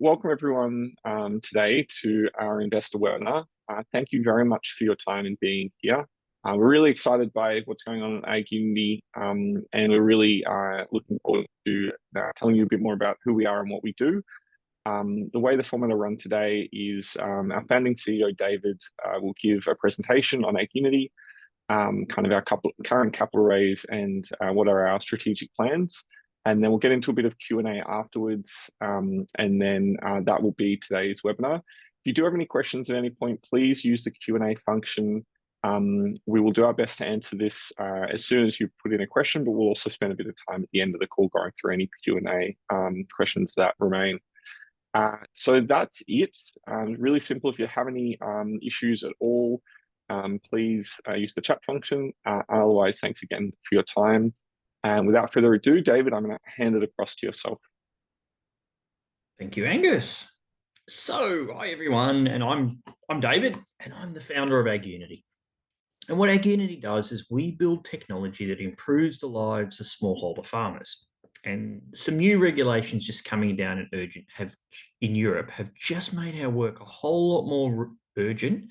welcome everyone today to our investor webinar. Thank you very much for your time and being here. We're really excited by what's going on at Agunity, and we're really looking forward to telling you a bit more about who we are and what we do. The way the format will run today is our founding CEO, David, will give a presentation on Agunity, kind of our current capital raise and what are our strategic plans. And then we'll get into a bit of Q&A afterwards, and then that will be today's webinar. If you do have any questions at any point, please use the Q&A function. We will do our best to answer this as soon as you put in a question, but we'll also spend a bit of time at the end of the call going through any Q&A questions that remain. So that's it. Really simple. If you have any issues at all, please use the chat function. Otherwise, thanks again for your time. And without further ado, David, I'm going to hand it across to yourself. Thank you, Angus. So, hi everyone, and I'm David, and I'm the founder of Agunity. And what Agunity does is we build technology that improves the lives of smallholder farmers. And some new regulations just coming down in Europe have just made our work a whole lot more urgent,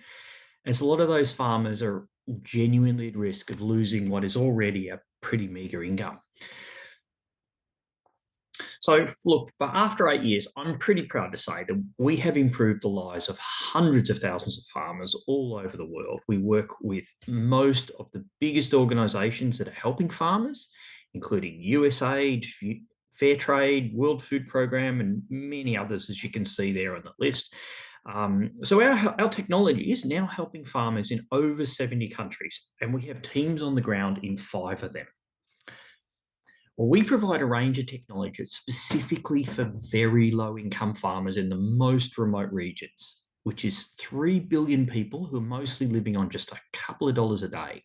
as a lot of those farmers are genuinely at risk of losing what is already a pretty meager income. So look, but after 8 years, I'm pretty proud to say that we have improved the lives of hundreds of thousands of farmers all over the world. We work with most of the biggest organizations that are helping farmers, including USAID, Fair Trade, World Food Programme, and many others, as you can see there on the list. So our technology is now helping farmers in over 70 countries, and we have teams on the ground in 5 of them. Well, we provide a range of technologies specifically for very low-income farmers in the most remote regions, which is 3 billion people who are mostly living on just a couple of dollars a day.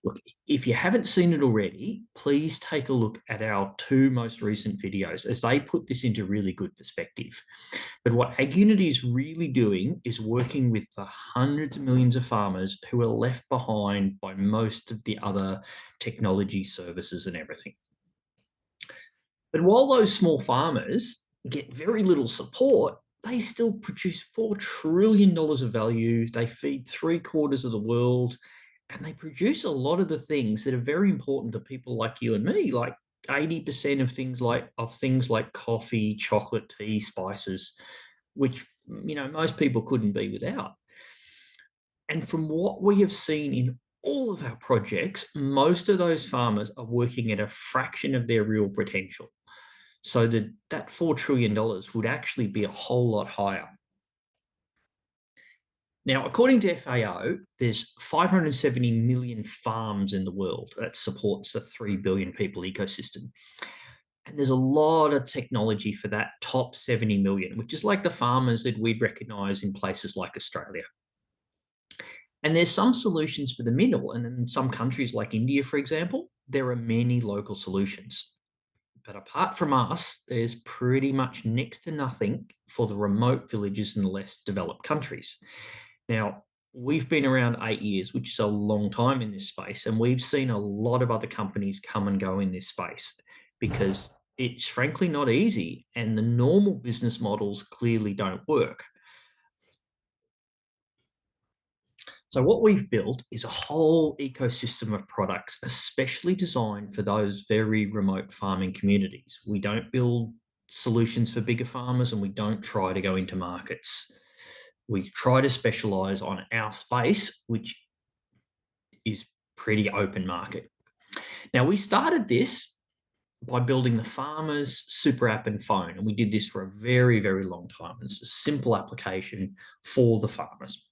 Look, if you haven't seen it already, please take a look at our 2 most recent videos, as they put this into really good perspective. But what Agunity is really doing is working with the hundreds of millions of farmers who are left behind by most of the other technology services and everything. But while those small farmers get very little support, they still produce $4 trillion of value. They feed 3/4 of the world, and they produce a lot of the things that are very important to people like you and me, like 80% of things like coffee, chocolate, tea, spices, which most people couldn't be without. And from what we have seen in all of our projects, most of those farmers are working at a fraction of their real potential. So that $4 trillion would actually be a whole lot higher. Now, according to FAO, there's 570 million farms in the world that supports the 3 billion people ecosystem. And there's a lot of technology for that top 70 million, which is like the farmers that we'd recognize in places like Australia. And there's some solutions for the middle, and in some countries like India, for example, there are many local solutions. But apart from us, there's pretty much next to nothing for the remote villages in the less developed countries. Now, we've been around 8 years, which is a long time in this space, and we've seen a lot of other companies come and go in this space because it's frankly not easy, and the normal business models clearly don't work. So what we've built is a whole ecosystem of products, especially designed for those very remote farming communities. We don't build solutions for bigger farmers, and we don't try to go into markets. We try to specialize on our space, which is pretty open market. Now, we started this by building the farmer's super app and phone, and we did this for a very, very long time. It's a simple application for the farmers.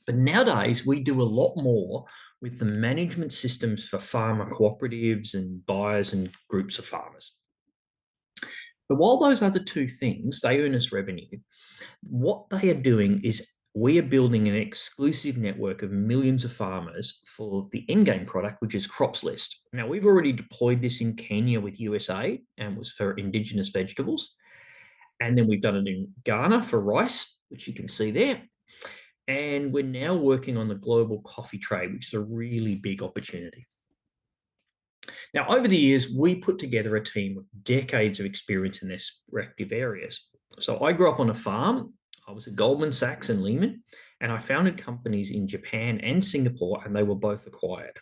But nowadays, we do a lot more with the management systems for farmer cooperatives and buyers and groups of farmers. But while those other 2 things, they earn us revenue, what they are doing is we are building an exclusive network of millions of farmers for the endgame product, which is Crops List. Now, we've already deployed this in Kenya with USAID, and was for indigenous vegetables. And then we've done it in Ghana for rice, which you can see there. And we're now working on the global coffee trade, which is a really big opportunity. Now, over the years, we put together a team with decades of experience in their respective areas. So I grew up on a farm. I was at Goldman Sachs and Lehman, and I founded companies in Japan and Singapore, and they were both acquired.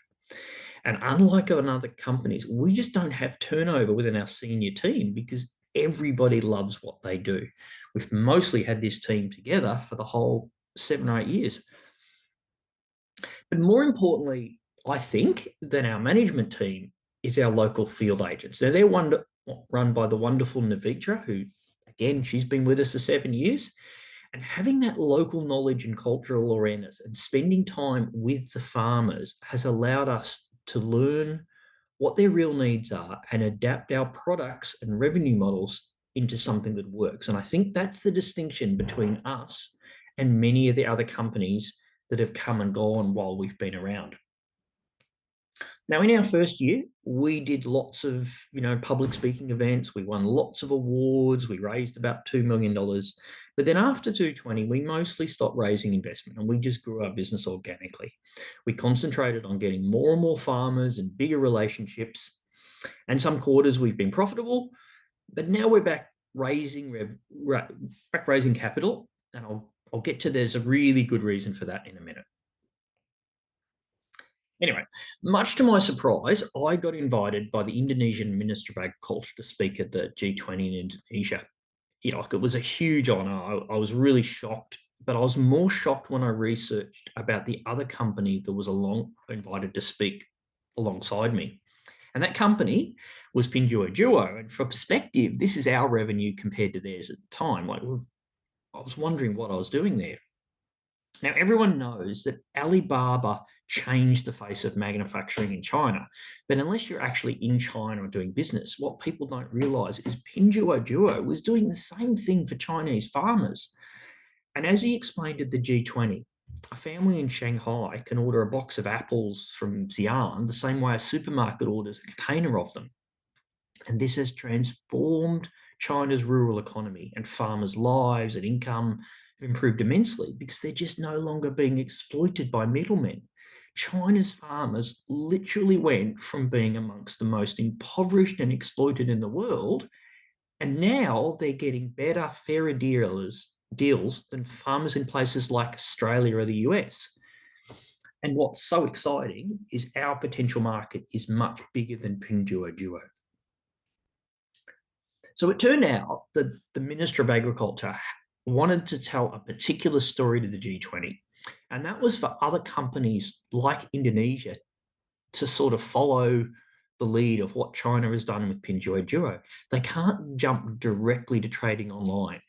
And unlike on other companies, we just don't have turnover within our senior team because everybody loves what they do. We've mostly had this team together for the whole 7 or 8 years. But more importantly, I think, than our management team is our local field agents. Now, they're run by the wonderful Navitra, who, again, she's been with us for 7 years. And having that local knowledge and cultural awareness and spending time with the farmers has allowed us to learn what their real needs are and adapt our products and revenue models into something that works. And I think that's the distinction between us and many of the other companies that have come and gone while we've been around. Now, in our first year, we did lots of, public speaking events. We won lots of awards. We raised about $2 million. But then after 2020, we mostly stopped raising investment and we just grew our business organically. We concentrated on getting more and more farmers and bigger relationships. And some quarters we've been profitable, but now we're back raising capital. And I'll get to there's a really good reason for that in a minute. Anyway, much to my surprise, I got invited by the Indonesian Minister of Agriculture to speak at the G20 in Indonesia. It was a huge honor. I was really shocked, but I was more shocked when I researched about the other company that was invited to speak alongside me. And that company was Pinduoduo. And for perspective, this is our revenue compared to theirs at the time. I was wondering what I was doing there. Now, everyone knows that Alibaba changed the face of manufacturing in China. But unless you're actually in China doing business, what people don't realize is Pinduoduo was doing the same thing for Chinese farmers. And as he explained at the G20, a family in Shanghai can order a box of apples from Xi'an the same way a supermarket orders a container of them. And this has transformed China's rural economy, and farmers' lives and income have improved immensely because they're just no longer being exploited by middlemen. China's farmers literally went from being amongst the most impoverished and exploited in the world, and now they're getting better, fairer deals than farmers in places like Australia or the US. And what's so exciting is our potential market is much bigger than Pinduoduo. So it turned out that the Minister of Agriculture wanted to tell a particular story to the G20, and that was for other companies like Indonesia to sort of follow the lead of what China has done with Pinduoduo. They can't jump directly to trading online.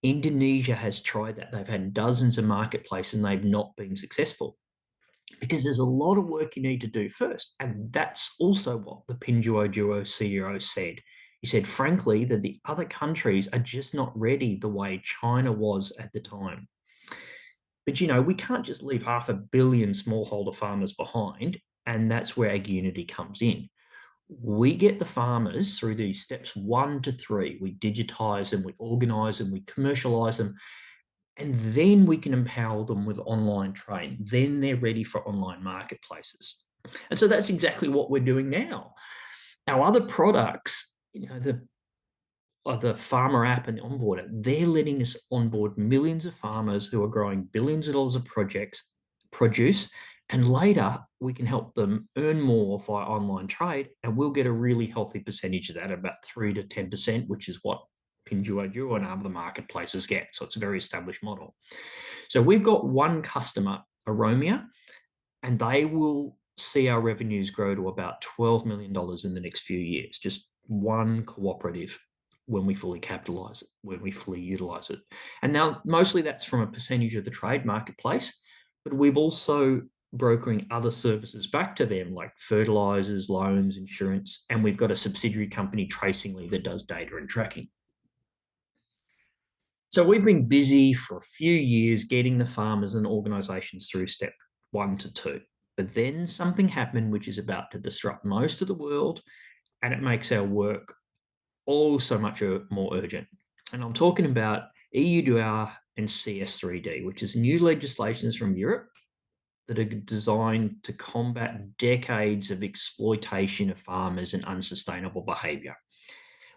Indonesia has tried that. They've had dozens of marketplaces and they've not been successful because there's a lot of work you need to do first. And that's also what the Pinduoduo CEO said. He said, frankly, that the other countries are just not ready the way China was at the time. But, we can't just leave 500 million smallholder farmers behind, and that's where Agunity comes in. We get the farmers through these steps 1 to 3. We digitize them, we organize them, we commercialize them, and then we can empower them with online trade. Then they're ready for online marketplaces. And so that's exactly what we're doing now. Our other products, the farmer app and the onboarder, they're letting us onboard millions of farmers who are growing billions of dollars of produce, and later we can help them earn more via online trade, and we'll get a really healthy percentage of that, about 3 to 10%, which is what Pinduoduo and other marketplaces get. So it's a very established model. So we've got one customer, Aromia, and they will see our revenues grow to about $12 million in the next few years, just one cooperative when we fully capitalize it, when we fully utilize it. And now mostly that's from a percentage of the trade marketplace, but we've also brokering other services back to them like fertilizers, loans, insurance, and we've got a subsidiary company, Tracingly, that does data and tracking. So we've been busy for a few years getting the farmers and organizations through step 1 to 2. But then something happened which is about to disrupt most of the world, and it makes our work all so much more urgent. And I'm talking about EUDR and CS3D, which is new legislations from Europe that are designed to combat decades of exploitation of farmers and unsustainable behavior.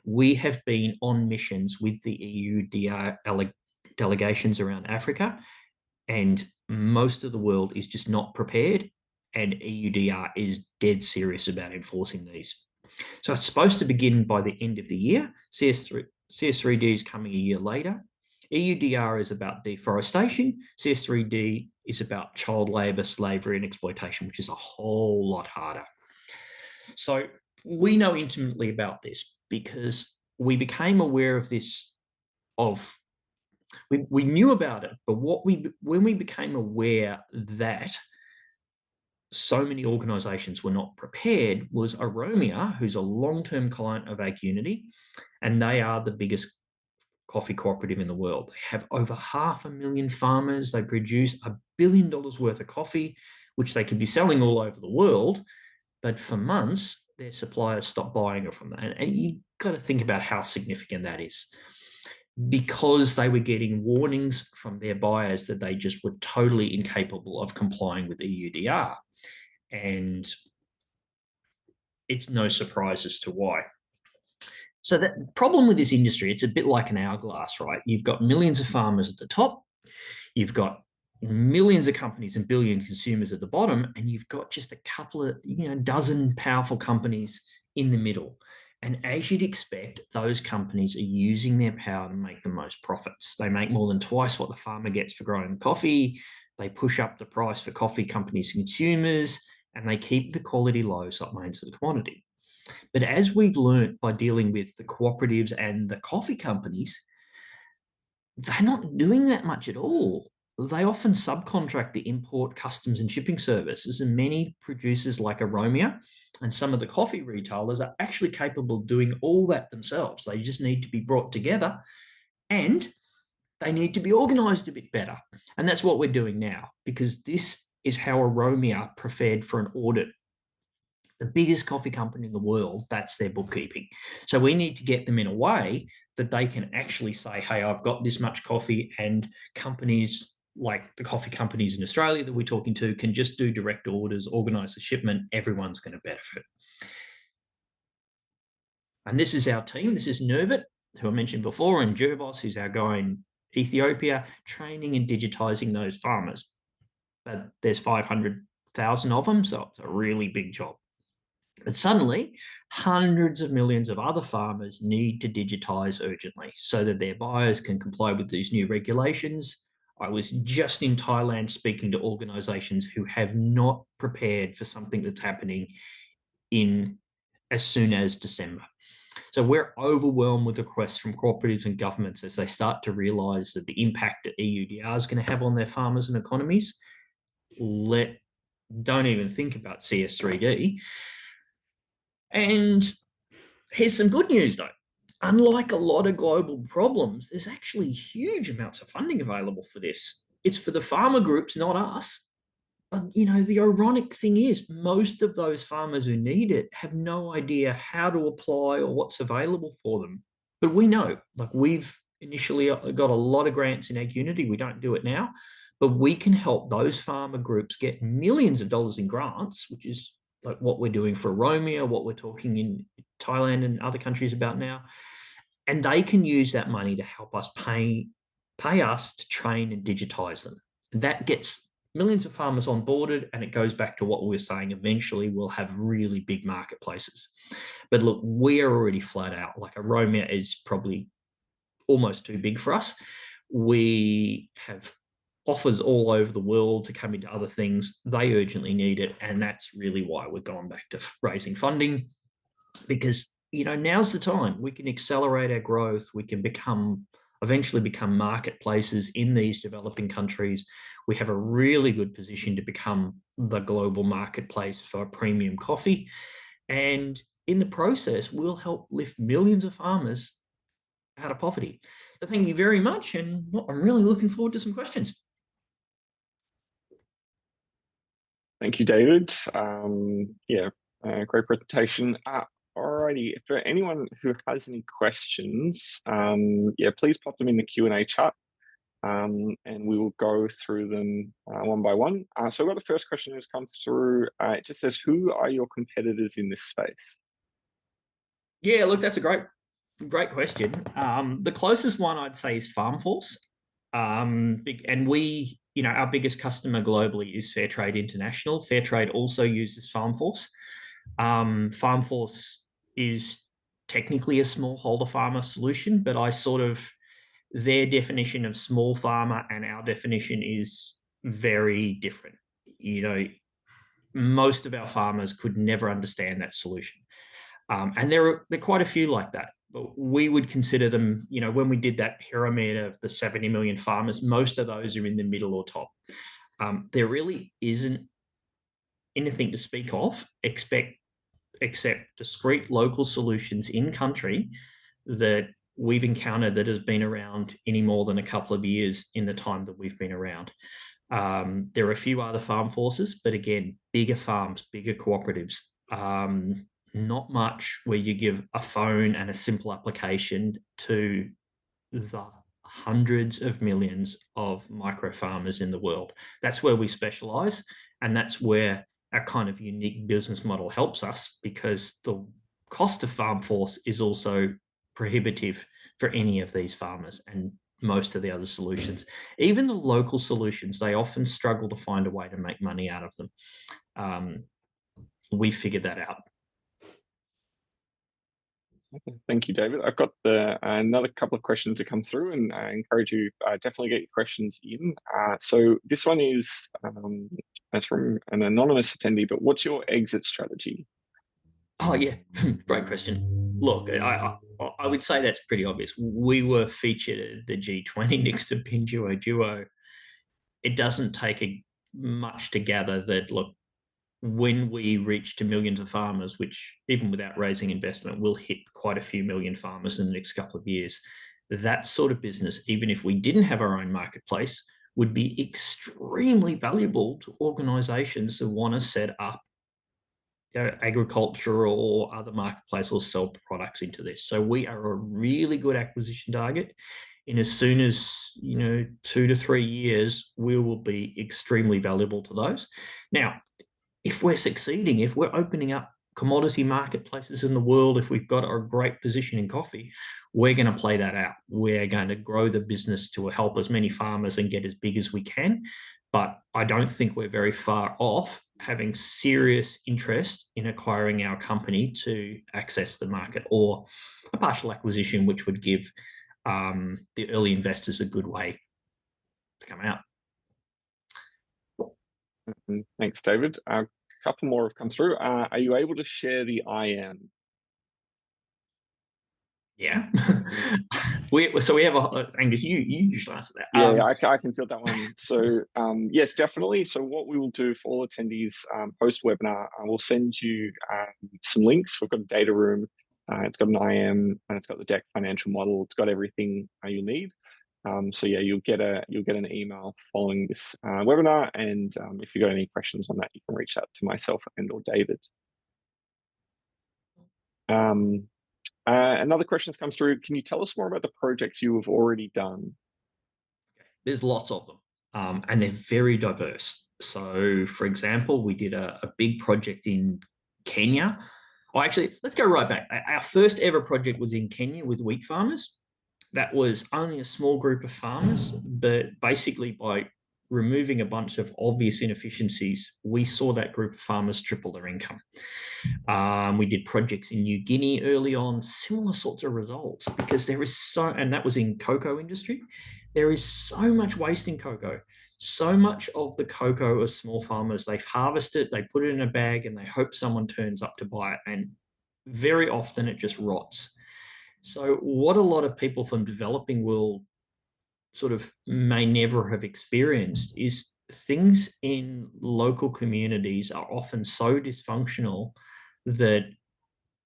we have been on missions with the EUDR delegations around Africa, and most of the world is just not prepared, and EUDR is dead serious about enforcing these. So it's supposed to begin by the end of the year. CS3D is coming a year later. EUDR is about deforestation. CS3D is about child labour, slavery, and exploitation, which is a whole lot harder. So we know intimately about this because we became aware of this. We knew about it, but when we became aware that so many organizations were not prepared was Aromia, who's a long-term client of Agunity, and they are the biggest coffee cooperative in the world. They have over 500,000 farmers. They produce $1 billion worth of coffee, which they could be selling all over the world. But for months, their suppliers stopped buying it from them. And you've got to think about how significant that is, because they were getting warnings from their buyers that they just were totally incapable of complying with EUDR. And it's no surprise as to why. So the problem with this industry, it's a bit like an hourglass, right? You've got millions of farmers at the top, you've got millions of companies and billion consumers at the bottom, and you've got just a couple of, dozen powerful companies in the middle. And as you'd expect, those companies are using their power to make the most profits. They make more than twice what the farmer gets for growing coffee. They push up the price for coffee companies and consumers, and they keep the quality low so it remains a commodity. But as we've learned by dealing with the cooperatives and the coffee companies, they're not doing that much at all. They often subcontract the import, customs, and shipping services, and many producers like Aromia and some of the coffee retailers are actually capable of doing all that themselves. They just need to be brought together, and they need to be organized a bit better. And that's what we're doing now, because this is how Aromia prepared for an audit. The biggest coffee company in the world, that's their bookkeeping. So we need to get them in a way that they can actually say, hey, I've got this much coffee, and companies like the coffee companies in Australia that we're talking to can just do direct orders, organize the shipment, everyone's going to benefit. And this is our team. This is Nervit, who I mentioned before, and Gerbos, who's our guy in Ethiopia, training and digitizing those farmers. But there's 500,000 of them, so it's a really big job. But suddenly, hundreds of millions of other farmers need to digitize urgently so that their buyers can comply with these new regulations. I was just in Thailand speaking to organizations who have not prepared for something that's happening in as soon as December. So we're overwhelmed with requests from cooperatives and governments as they start to realize that the impact that EUDR is going to have on their farmers and economies. Don't even think about CS3D. And here's some good news, though. Unlike a lot of global problems, there's actually huge amounts of funding available for this. It's for the farmer groups, not us. But, the ironic thing is most of those farmers who need it have no idea how to apply or what's available for them. But we know, we've initially got a lot of grants in Agunity. We don't do it now, but we can help those farmer groups get millions of dollars in grants, which is like what we're doing for Aromia, what we're talking in Thailand and other countries about now. And they can use that money to help us pay us to train and digitize them. And that gets millions of farmers onboarded, and it goes back to what we were saying. Eventually, we'll have really big marketplaces. But look, we are already flat out. Like Aromia is probably almost too big for us. We have offers all over the world to come into other things. They urgently need it, and that's really why we're going back to raising funding, because now's the time. We can accelerate our growth. We can eventually become marketplaces in these developing countries. We have a really good position to become the global marketplace for premium coffee, and in the process, we'll help lift millions of farmers out of poverty. So thank you very much, and I'm really looking forward to some questions. Thank you, David. Great presentation. Alrighty, for anyone who has any questions, please pop them in the Q&A chat, and we will go through them one by one. So I've got the first question that's come through. It just says, who are your competitors in this space? Yeah, look, that's a great Great question. The closest one I'd say is FarmForce. And we, our biggest customer globally is Fairtrade International. Fairtrade also uses FarmForce. FarmForce is technically a smallholder farmer solution, but their definition of small farmer and our definition is very different. Most of our farmers could never understand that solution. And there are quite a few like that. But we would consider them, when we did that pyramid of the 70 million farmers, most of those are in the middle or top. There really isn't anything to speak of except discrete local solutions in country that we've encountered that has been around any more than a couple of years in the time that we've been around. There are a few other farm forces, but again, bigger farms, bigger cooperatives. Not much where you give a phone and a simple application to the hundreds of millions of micro farmers in the world. That's where we specialize, and that's where our kind of unique business model helps us, because the cost of farm force is also prohibitive for any of these farmers and most of the other solutions. Even the local solutions, they often struggle to find a way to make money out of them. We figured that out. Thank you, David. I've got another couple of questions to come through, and I encourage you definitely get your questions in. So this one is it's from an anonymous attendee, but what's your exit strategy? Oh yeah, great question. Look, I would say that's pretty obvious. We were featured at the G20 next to Pinduo Duo. It doesn't take much to gather that, look, when we reach to millions of farmers, which even without raising investment, will hit quite a few million farmers in the next couple of years, that sort of business, even if we didn't have our own marketplace, would be extremely valuable to organizations that want to set up agriculture or other marketplace or sell products into this. So we are a really good acquisition target. In as soon as 2 to 3 years, we will be extremely valuable to those. Now, if we're succeeding, if we're opening up commodity marketplaces in the world, if we've got a great position in coffee, we're going to play that out. We're going to grow the business to help as many farmers and get as big as we can. But I don't think we're very far off having serious interest in acquiring our company to access the market, or a partial acquisition, which would give the early investors a good way to come out. Thanks, David. A couple more have come through. Are you able to share the IM? Yeah. We have Angus, you usually answer that. Yeah, I can field that one. So yes, definitely. So what we will do for all attendees post-webinar, I will send you some links. We've got a data room. It's got an IM, and it's got the deck financial model. It's got everything you need. So yeah, you'll get an email following this webinar, and if you've got any questions on that, you can reach out to myself and or David. Another question comes through. Can you tell us more about the projects you have already done? There's lots of them, and they're very diverse. So, for example, we did a big project in Kenya. Oh, actually, let's go right back. Our first ever project was in Kenya with wheat farmers. That was only a small group of farmers, but basically by removing a bunch of obvious inefficiencies, we saw that group of farmers triple their income. We did projects in New Guinea early on, similar sorts of results, because there is and that was in cocoa industry. There is so much waste in cocoa. So much of the cocoa of small farmers, they've harvested, they put it in a bag, and they hope someone turns up to buy it. And very often it just rots. So what a lot of people from developing world sort of may never have experienced is things in local communities are often so dysfunctional that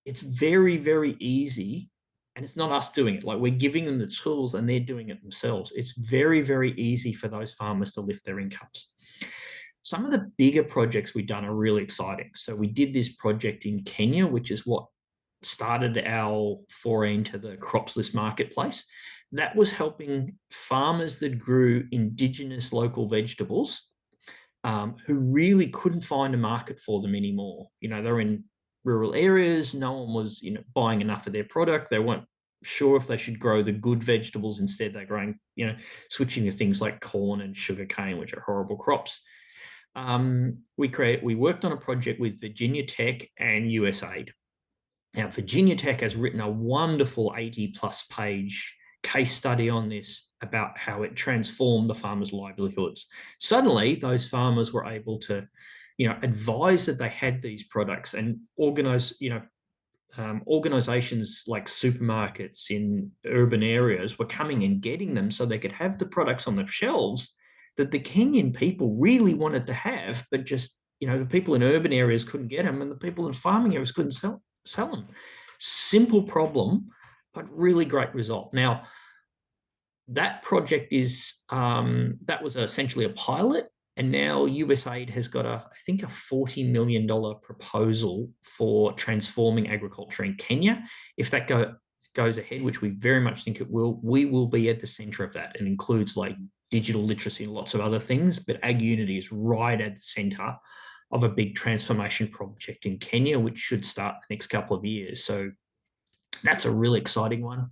it's very, very easy. And it's not us doing it. Like, we're giving them the tools and they're doing it themselves. It's very, very easy for those farmers to lift their incomes. Some of the bigger projects we've done are really exciting. So we did this project in Kenya, which is what started our foray into the cropsless marketplace. That was helping farmers that grew indigenous local vegetables, who really couldn't find a market for them anymore. They're in rural areas. No one was, buying enough of their product. They weren't sure if they should grow the good vegetables. Instead, they're growing, switching to things like corn and sugarcane, which are horrible crops. We worked on a project with Virginia Tech and USAID. Now, Virginia Tech has written a wonderful 80+ page case study on this about how it transformed the farmers' livelihoods. Suddenly, those farmers were able to, advise that they had these products and organize, organizations like supermarkets in urban areas were coming and getting them so they could have the products on the shelves that the Kenyan people really wanted to have, but just, the people in urban areas couldn't get them and the people in farming areas couldn't sell them. Simple problem, but really great result. Now, that project is that was essentially a pilot, and now USAID has got I think a $40 million proposal for transforming agriculture in Kenya. If that goes ahead, which we very much think it will, we will be at the center of that. It includes like digital literacy and lots of other things, but Agunity is right at the center of a big transformation project in Kenya, which should start the next couple of years. So that's a really exciting one.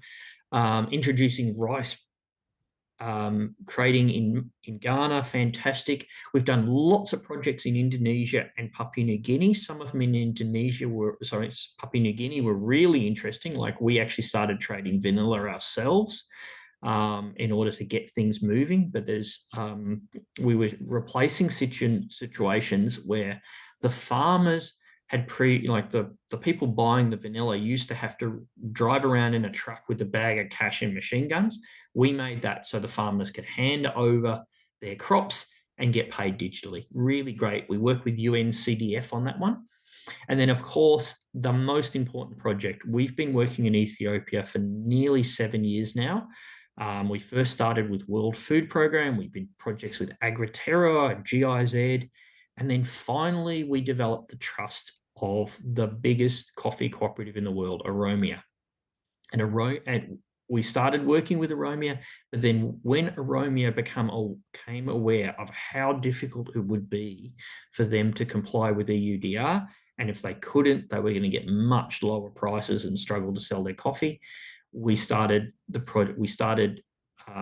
Introducing rice creating in Ghana, fantastic. We've done lots of projects in Indonesia and Papua New Guinea. Some of them in Indonesia Papua New Guinea were really interesting. Like we actually started trading vanilla ourselves in order to get things moving. But we were replacing situations where the farmers had the people buying the vanilla used to have to drive around in a truck with a bag of cash and machine guns. We made that so the farmers could hand over their crops and get paid digitally. Really great. We work with UNCDF on that one. And then, of course, the most important project, we've been working in Ethiopia for nearly 7 years now. We first started with World Food Programme. We've been projects with Agriterra, GIZ, and then finally we developed the trust of the biggest coffee cooperative in the world, Oromia. And we started working with Oromia, but then when Oromia became aware of how difficult it would be for them to comply with EUDR, and if they couldn't, they were going to get much lower prices and struggle to sell their coffee. We started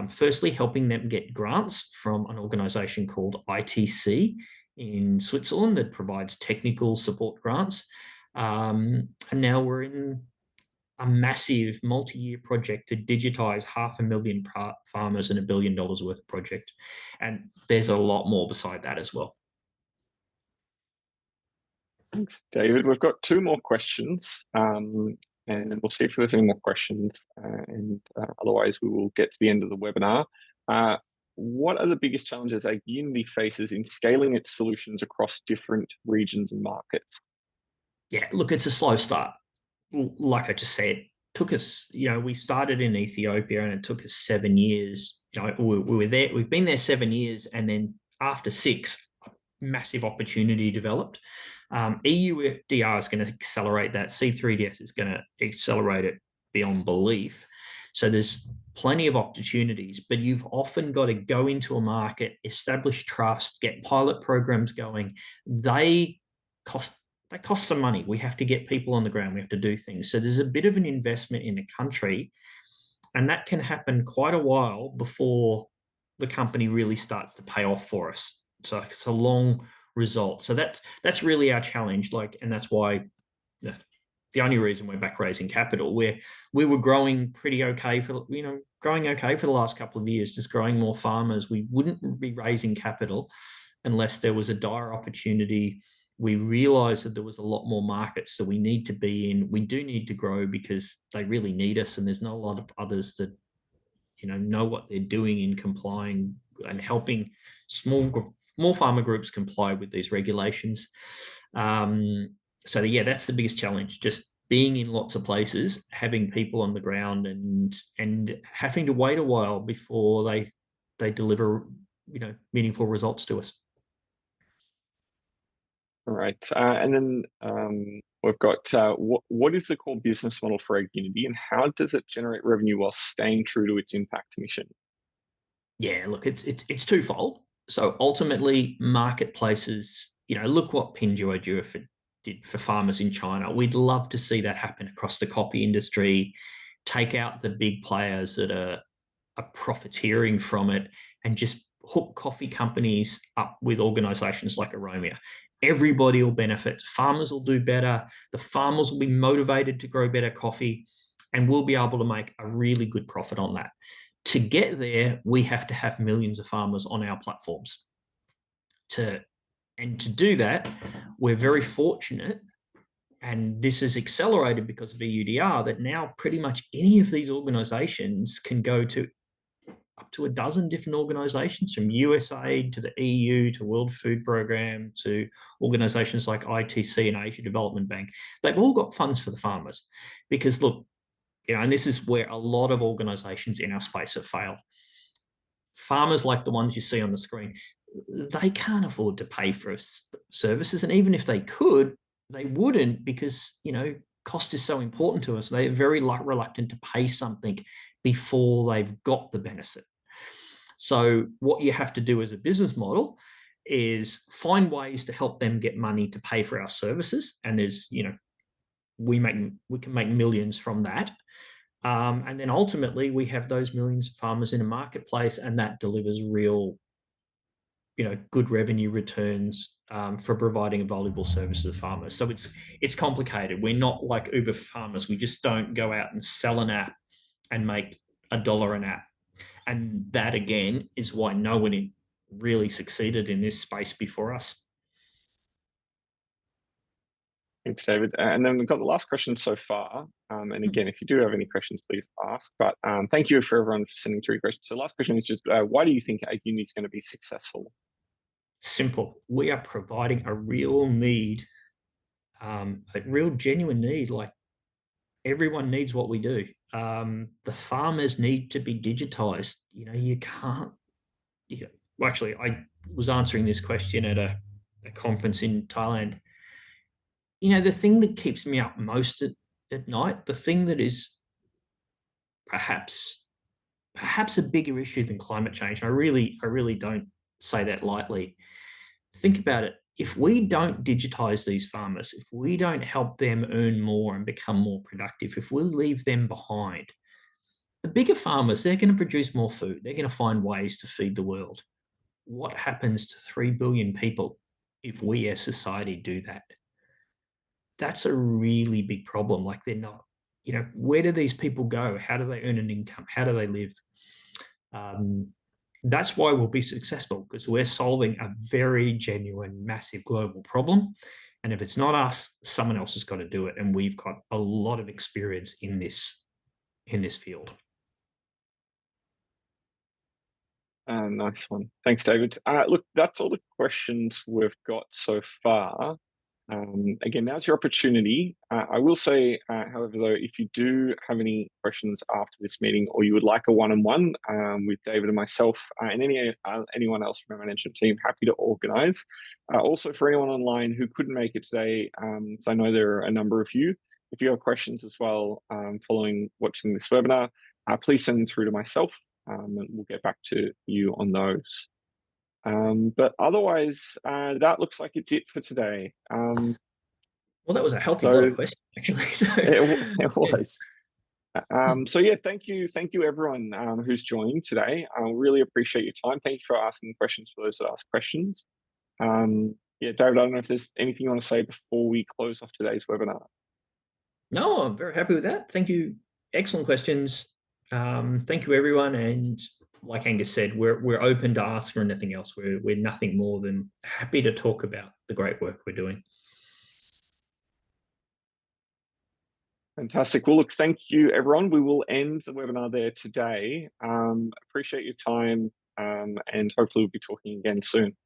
firstly helping them get grants from an organization called ITC in Switzerland that provides technical support grants. And now we're in a massive multi-year project to digitize 500,000 farmers and $1 billion worth of project. And there's a lot more beside that as well. Thanks, David. We've got 2 more questions, and we'll see if there's any more questions, and otherwise we will get to the end of the webinar. What are the biggest challenges Agunity faces in scaling its solutions across different regions and markets? Yeah, look, it's a slow start. Like I just said, took us, we started in Ethiopia and it took us 7 years. We were there, we've been there 7 years, and then after 6, a massive opportunity developed. EUDR is going to accelerate that. C3DS is going to accelerate it beyond belief. So there's plenty of opportunities, but you've often got to go into a market, establish trust, get pilot programs going. They cost some money. We have to get people on the ground. We have to do things. So there's a bit of an investment in the country, and that can happen quite a while before the company really starts to pay off for us. So it's a long result. So that's really our challenge. And that's why the only reason we're back raising capital. We were growing pretty okay for the last couple of years, just growing more farmers. We wouldn't be raising capital unless there was a dire opportunity. We realized that there was a lot more markets that we need to be in. We do need to grow because they really need us, and there's not a lot of others that know what they're doing in complying and helping small farmer groups comply with these regulations. So yeah, that's the biggest challenge, just being in lots of places, having people on the ground, and having to wait a while before they deliver meaningful results to us. All right, and then we've got what is the core business model for Agunity, and how does it generate revenue while staying true to its impact mission? Yeah, look, it's twofold. So ultimately, marketplaces, look what Pinduoduo did for farmers in China. We'd love to see that happen across the coffee industry, take out the big players that are profiteering from it, and just hook coffee companies up with organizations like Aromia. Everybody will benefit. Farmers will do better. The farmers will be motivated to grow better coffee, and we'll be able to make a really good profit on that. To get there, we have to have millions of farmers on our platforms. And to do that, we're very fortunate, and this is accelerated because of EUDR, that now pretty much any of these organizations can go to up to a dozen different organizations, from USAID to the EU to World Food Programme to organizations like ITC and Asia Development Bank. They've all got funds for the farmers, because look, and this is where a lot of organizations in our space have failed. Farmers like the ones you see on the screen, they can't afford to pay for services, and even if they could, they wouldn't, because cost is so important to us. They're very reluctant to pay something before they've got the benefit. So what you have to do as a business model is find ways to help them get money to pay for our services, and we can make millions from that. And then ultimately we have those millions of farmers in a marketplace, and that delivers real, good revenue returns for providing a valuable service to the farmers. So it's complicated. We're not like Uber farmers. We just don't go out and sell an app and make $1 an app. And that again is why no one really succeeded in this space before us. Thanks, David. And then we've got the last question so far. And again, if you do have any questions, please ask. But thank you for everyone for sending through questions. So last question is just, why do you think Agunity is going to be successful? Simple. We are providing a real need, a real genuine need. Like, everyone needs what we do. The farmers need to be digitized. You can't. Well, actually, I was answering this question at a conference in Thailand. The thing that keeps me up most at night, the thing that is perhaps a bigger issue than climate change, and I really don't say that lightly. Think about it. If we don't digitize these farmers, if we don't help them earn more and become more productive, if we leave them behind, the bigger farmers, they're going to produce more food. They're going to find ways to feed the world. What happens to 3 billion people if we as society do that? That's a really big problem. Like, they're not, where do these people go? How do they earn an income? How do they live? That's why we'll be successful, because we're solving a very genuine, massive global problem. And if it's not us, someone else has got to do it. And we've got a lot of experience in this field. Nice one. Thanks, David. Look, that's all the questions we've got so far. Again, now's your opportunity. I will say, however, though, if you do have any questions after this meeting, or you would like a one-on-one with David and myself and anyone else from our management team, happy to organise. Also, for anyone online who couldn't make it today, so I know there are a number of you, if you have questions as well following watching this webinar, please send them through to myself, and we'll get back to you on those. But otherwise, that looks like it's it for today. Well, that was a healthy lot of questions, actually. So, it was. So yeah, thank you everyone who's joined today. I really appreciate your time. Thank you for asking questions for those that ask questions. Yeah, David, I don't know if there's anything you want to say before we close off today's webinar. No, I'm very happy with that. Thank you. Excellent questions. Thank you, everyone. And like Angus said, we're open to ask or anything else. We're nothing more than happy to talk about the great work we're doing. Fantastic. Well, look, thank you, everyone. We will end the webinar there today. Appreciate your time, and hopefully we'll be talking again soon.